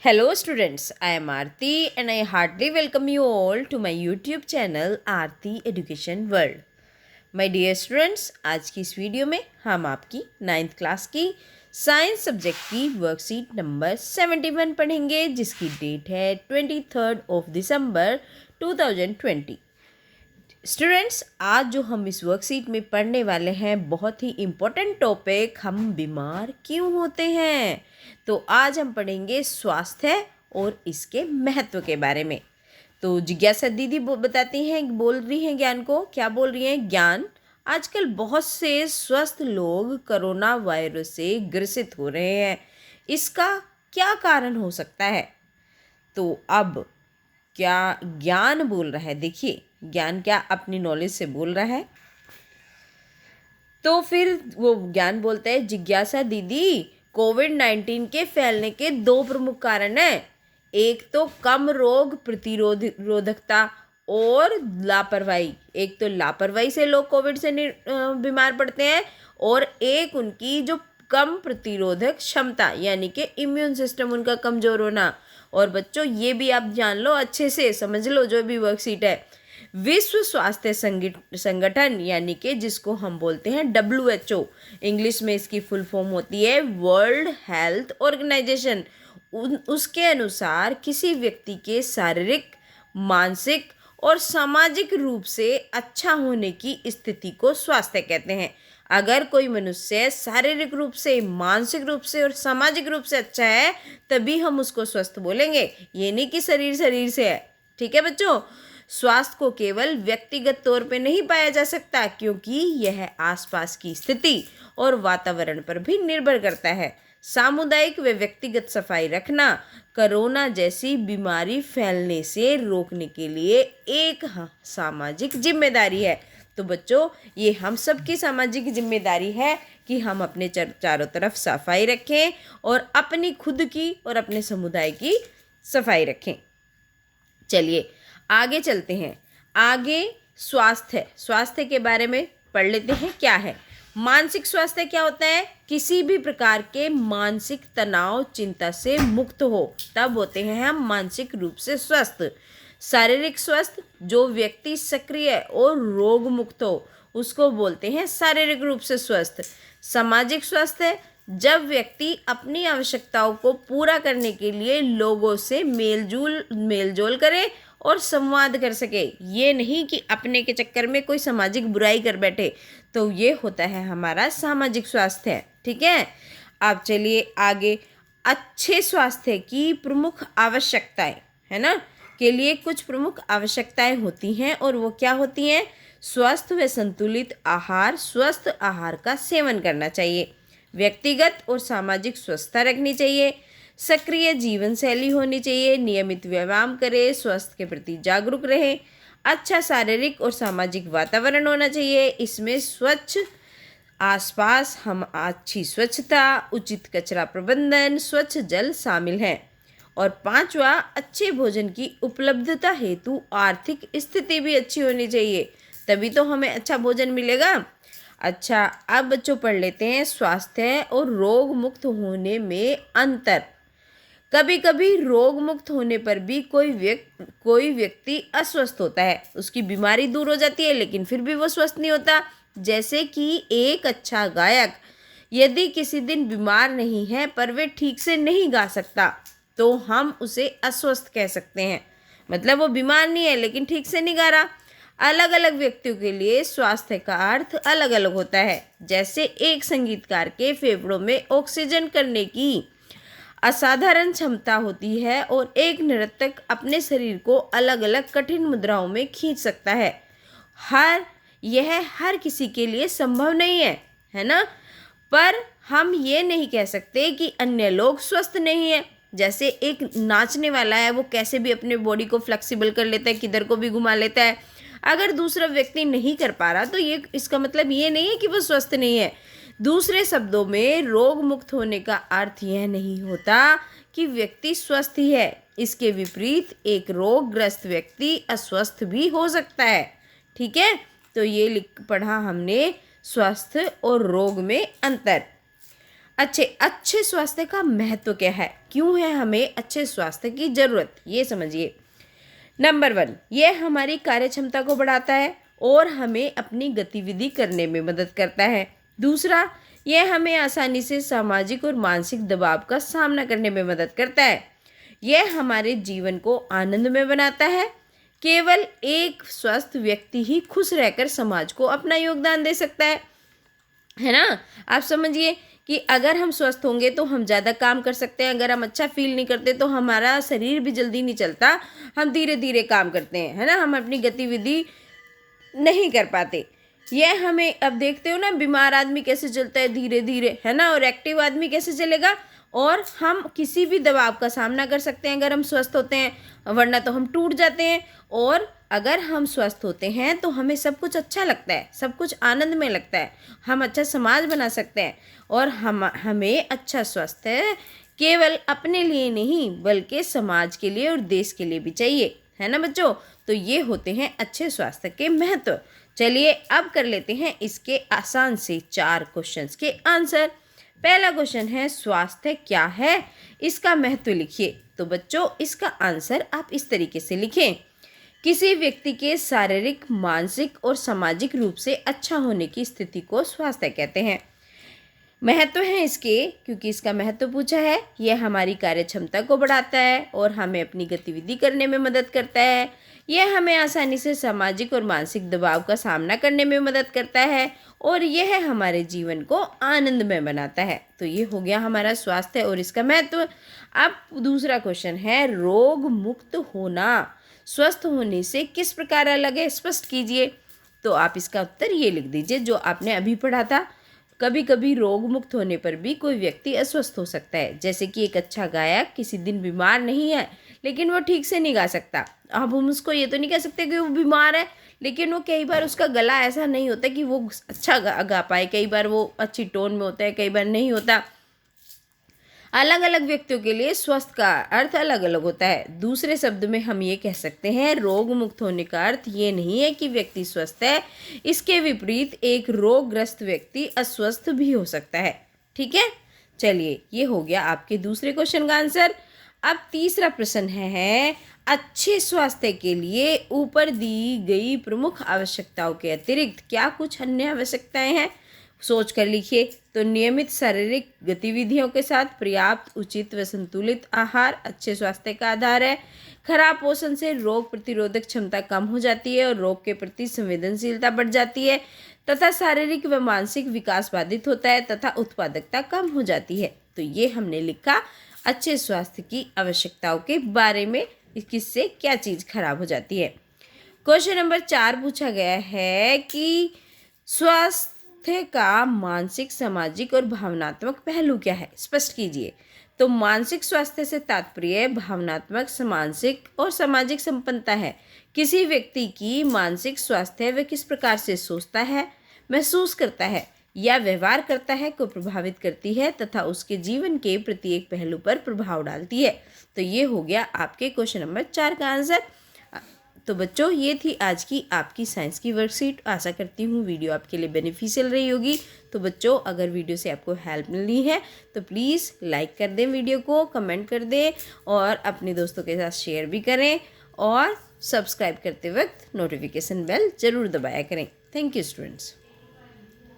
Hello students, I am Aarti and I heartily welcome you all to my YouTube channel Aarti Education World. My dear students, आज की इस video में हम आपकी 9th class की science subject की worksheet number 71 पढ़ेंगे जिसकी डेट है 23 दिसंबर 2020। स्टूडेंट्स, आज जो हम इस वर्कशीट में पढ़ने वाले हैं बहुत ही इम्पोर्टेंट टॉपिक, हम बीमार क्यों होते हैं। तो आज हम पढ़ेंगे स्वास्थ्य और इसके महत्व के बारे में। तो जिज्ञासा दीदी बताती हैं, बोल रही हैं ज्ञान को, क्या बोल रही हैं? ज्ञान, आजकल बहुत से स्वस्थ लोग कोरोना वायरस से ग्रसित हो रहे हैं, इसका क्या कारण हो सकता है? तो अब क्या ज्ञान बोल रहा है, देखिए ज्ञान क्या अपनी नॉलेज से बोल रहा है। तो फिर वो ज्ञान बोलता है, जिज्ञासा दीदी, कोविड-19 के फैलने के दो प्रमुख कारण हैं। एक तो कम रोग प्रतिरोधकता और लापरवाही। एक तो लापरवाही से लोग कोविड से बीमार पड़ते हैं और एक उनकी जो कम प्रतिरोधक क्षमता यानी कि इम्यून सिस्टम उनका कमज़ोर होना। और बच्चों ये भी आप जान लो, अच्छे से समझ लो जो भी वर्कशीट है। विश्व स्वास्थ्य संगठन यानी कि जिसको हम बोलते हैं WHO, इंग्लिश में इसकी फुल फॉर्म होती है वर्ल्ड हेल्थ ऑर्गेनाइजेशन, उसके अनुसार किसी व्यक्ति के शारीरिक, मानसिक और सामाजिक रूप से अच्छा होने की स्थिति को स्वास्थ्य कहते हैं। अगर कोई मनुष्य शारीरिक रूप से, मानसिक रूप से और सामाजिक रूप से अच्छा है तभी हम उसको स्वस्थ बोलेंगे, ये नहीं कि शरीर से है। ठीक है बच्चों, स्वास्थ्य को केवल व्यक्तिगत तौर पे नहीं पाया जा सकता क्योंकि यह आसपास की स्थिति और वातावरण पर भी निर्भर करता है। सामुदायिक व व्यक्तिगत सफाई रखना कोरोना जैसी बीमारी फैलने से रोकने के लिए एक सामाजिक जिम्मेदारी है। तो बच्चों, ये हम सब की सामाजिक जिम्मेदारी है कि हम अपने चारों तरफ सफाई रखें और अपनी खुद की और अपने समुदाय की सफाई रखें। चलिए आगे चलते हैं। आगे स्वास्थ्य के बारे में पढ़ लेते हैं। क्या है मानसिक स्वास्थ्य? क्या होता है? किसी भी प्रकार के मानसिक तनाव, चिंता से मुक्त हो तब होते हैं हम मानसिक रूप से स्वस्थ। शारीरिक स्वस्थ, जो व्यक्ति सक्रिय और रोग मुक्त हो उसको बोलते हैं शारीरिक रूप से स्वस्थ। सामाजिक स्वास्थ्य, जब व्यक्ति अपनी आवश्यकताओं को पूरा करने के लिए लोगों से मेलजोल करे और संवाद कर सके, ये नहीं कि अपने के चक्कर में कोई सामाजिक बुराई कर बैठे, तो ये होता है हमारा सामाजिक स्वास्थ्य। ठीक है, अब चलिए आगे। अच्छे स्वास्थ्य की प्रमुख आवश्यकताएं, है ना, के लिए कुछ प्रमुख आवश्यकताएं होती हैं और वो क्या होती हैं? स्वस्थ व संतुलित आहार, स्वस्थ आहार का सेवन करना चाहिए, व्यक्तिगत और सामाजिक स्वच्छता रखनी चाहिए, सक्रिय जीवन शैली होनी चाहिए, नियमित व्यायाम करें, स्वास्थ्य के प्रति जागरूक रहें, अच्छा शारीरिक और सामाजिक वातावरण होना चाहिए, इसमें स्वच्छ आसपास, हम अच्छी स्वच्छता, उचित कचरा प्रबंधन, स्वच्छ जल शामिल हैं। और पांचवा, अच्छे भोजन की उपलब्धता हेतु आर्थिक स्थिति भी अच्छी होनी चाहिए, तभी तो हमें अच्छा भोजन मिलेगा। अच्छा, अब बच्चों पढ़ लेते हैं स्वास्थ्य और रोग मुक्त होने में अंतर। कभी कभी रोग मुक्त होने पर भी कोई व्यक्ति अस्वस्थ होता है, उसकी बीमारी दूर हो जाती है लेकिन फिर भी वो स्वस्थ नहीं होता। जैसे कि एक अच्छा गायक यदि किसी दिन बीमार नहीं है पर वे ठीक से नहीं गा सकता तो हम उसे अस्वस्थ कह सकते हैं। मतलब वो बीमार नहीं है लेकिन ठीक से नहीं गा रहा। अलग अलग व्यक्तियों के लिए स्वास्थ्य का अर्थ अलग अलग होता है। जैसे एक संगीतकार के फेफड़ों में ऑक्सीजन करने की असाधारण क्षमता होती है और एक नर्तक अपने शरीर को अलग अलग कठिन मुद्राओं में खींच सकता है। यह हर किसी के लिए संभव नहीं है ना। पर हम ये नहीं कह सकते कि अन्य लोग स्वस्थ नहीं है। जैसे एक नाचने वाला है, वो कैसे भी अपने बॉडी को फ्लेक्सिबल कर लेता है, किधर को भी घुमा लेता है। अगर दूसरा व्यक्ति नहीं कर पा रहा तो ये इसका मतलब ये नहीं है कि वो स्वस्थ नहीं है। दूसरे शब्दों में, रोग मुक्त होने का अर्थ यह नहीं होता कि व्यक्ति स्वस्थ ही है। इसके विपरीत एक रोगग्रस्त व्यक्ति अस्वस्थ भी हो सकता है। ठीक है, तो ये पढ़ा हमने स्वास्थ्य और रोग में अंतर। अच्छे स्वास्थ्य का महत्व क्या है, क्यों है हमें अच्छे स्वास्थ्य की ज़रूरत, ये समझिए। नंबर 1, यह हमारी कार्यक्षमता को बढ़ाता है और हमें अपनी गतिविधि करने में मदद करता है। दूसरा, यह हमें आसानी से सामाजिक और मानसिक दबाव का सामना करने में मदद करता है। यह हमारे जीवन को आनंदमय बनाता है। केवल एक स्वस्थ व्यक्ति ही खुश रहकर समाज को अपना योगदान दे सकता है ना। आप समझिए कि अगर हम स्वस्थ होंगे तो हम ज़्यादा काम कर सकते हैं। अगर हम अच्छा फील नहीं करते तो हमारा शरीर भी जल्दी नहीं चलता, हम धीरे धीरे काम करते हैं, है ना, हम अपनी गतिविधि नहीं कर पाते। यह हमें, अब देखते हो ना, बीमार आदमी कैसे चलता है धीरे धीरे, है ना, और एक्टिव आदमी कैसे चलेगा। और हम किसी भी दबाव का सामना कर सकते हैं अगर हम स्वस्थ होते हैं, वरना तो हम टूट जाते हैं। और अगर हम स्वस्थ होते हैं तो हमें सब कुछ अच्छा लगता है, सब कुछ आनंद में लगता है, हम अच्छा समाज बना सकते हैं। और हमें अच्छा स्वास्थ्य केवल अपने लिए नहीं बल्कि समाज के लिए और देश के लिए भी चाहिए, है ना बच्चों। तो ये होते हैं अच्छे स्वास्थ्य के महत्व। चलिए अब कर लेते हैं इसके आसान से 4 क्वेश्चंस के आंसर। पहला क्वेश्चन है, स्वास्थ्य क्या है, इसका महत्व लिखिए। तो बच्चों इसका आंसर आप इस तरीके से लिखें, किसी व्यक्ति के शारीरिक, मानसिक और सामाजिक रूप से अच्छा होने की स्थिति को स्वास्थ्य कहते हैं। महत्व है इसके, क्योंकि इसका महत्व पूछा है, यह हमारी कार्यक्षमता को बढ़ाता है और हमें अपनी गतिविधि करने में मदद करता है। यह हमें आसानी से सामाजिक और मानसिक दबाव का सामना करने में मदद करता है और यह हमारे जीवन को आनंदमय बनाता है। तो ये हो गया हमारा स्वास्थ्य और इसका महत्व। अब दूसरा क्वेश्चन है, रोग मुक्त होना स्वस्थ होने से किस प्रकार अलग है, स्पष्ट कीजिए। तो आप इसका उत्तर ये लिख दीजिए जो आपने अभी पढ़ा था। कभी कभी रोग मुक्त होने पर भी कोई व्यक्ति अस्वस्थ हो सकता है, जैसे कि एक अच्छा गायक किसी दिन बीमार नहीं है लेकिन वो ठीक से नहीं गा सकता। अब हम उसको ये तो नहीं कह सकते कि वो बीमार है, लेकिन वो कई बार उसका गला ऐसा नहीं होता कि वो अच्छा गा पाए, कई बार वो अच्छी टोन में होता है, कई बार नहीं होता। अलग अलग व्यक्तियों के लिए स्वस्थ का अर्थ अलग अलग होता है। दूसरे शब्द में हम ये कह सकते हैं, रोग मुक्त होने का अर्थ ये नहीं है कि व्यक्ति स्वस्थ है, इसके विपरीत एक रोगग्रस्त व्यक्ति अस्वस्थ भी हो सकता है। ठीक है, चलिए ये हो गया आपके दूसरे क्वेश्चन का आंसर। अब तीसरा प्रश्न है, अच्छे स्वास्थ्य के लिए ऊपर दी गई प्रमुख आवश्यकताओं के अतिरिक्त क्या कुछ अन्य आवश्यकताएं हैं, सोच कर लिखिए। तो नियमित शारीरिक गतिविधियों के साथ पर्याप्त, उचित व संतुलित आहार अच्छे स्वास्थ्य का आधार है। खराब पोषण से रोग प्रतिरोधक क्षमता कम हो जाती है और रोग के प्रति संवेदनशीलता बढ़ जाती है तथा शारीरिक व मानसिक विकास बाधित होता है तथा उत्पादकता कम हो जाती है। तो ये हमने लिखा अच्छे स्वास्थ्य की आवश्यकताओं के बारे में, किससे क्या चीज़ खराब हो जाती है। क्वेश्चन नंबर 4 पूछा गया है कि स्वास्थ्य का मानसिक, सामाजिक और भावनात्मक पहलू क्या है, स्पष्ट कीजिए। तो मानसिक स्वास्थ्य से तात्पर्य भावनात्मक, मानसिक और सामाजिक संपन्नता है। किसी व्यक्ति की मानसिक स्वास्थ्य वह किस प्रकार से सोचता है, महसूस करता है या व्यवहार करता है को प्रभावित करती है तथा उसके जीवन के प्रत्येक पहलू पर प्रभाव डालती है। तो ये हो गया आपके क्वेश्चन नंबर 4 का आंसर। तो बच्चों ये थी आज की आपकी साइंस की वर्कशीट। आशा करती हूँ वीडियो आपके लिए बेनिफिशियल रही होगी। तो बच्चों अगर वीडियो से आपको हेल्प मिली है तो प्लीज़ लाइक कर दें वीडियो को, कमेंट कर दें और अपने दोस्तों के साथ शेयर भी करें और सब्सक्राइब करते वक्त नोटिफिकेशन बेल ज़रूर दबाया करें। Thank you students.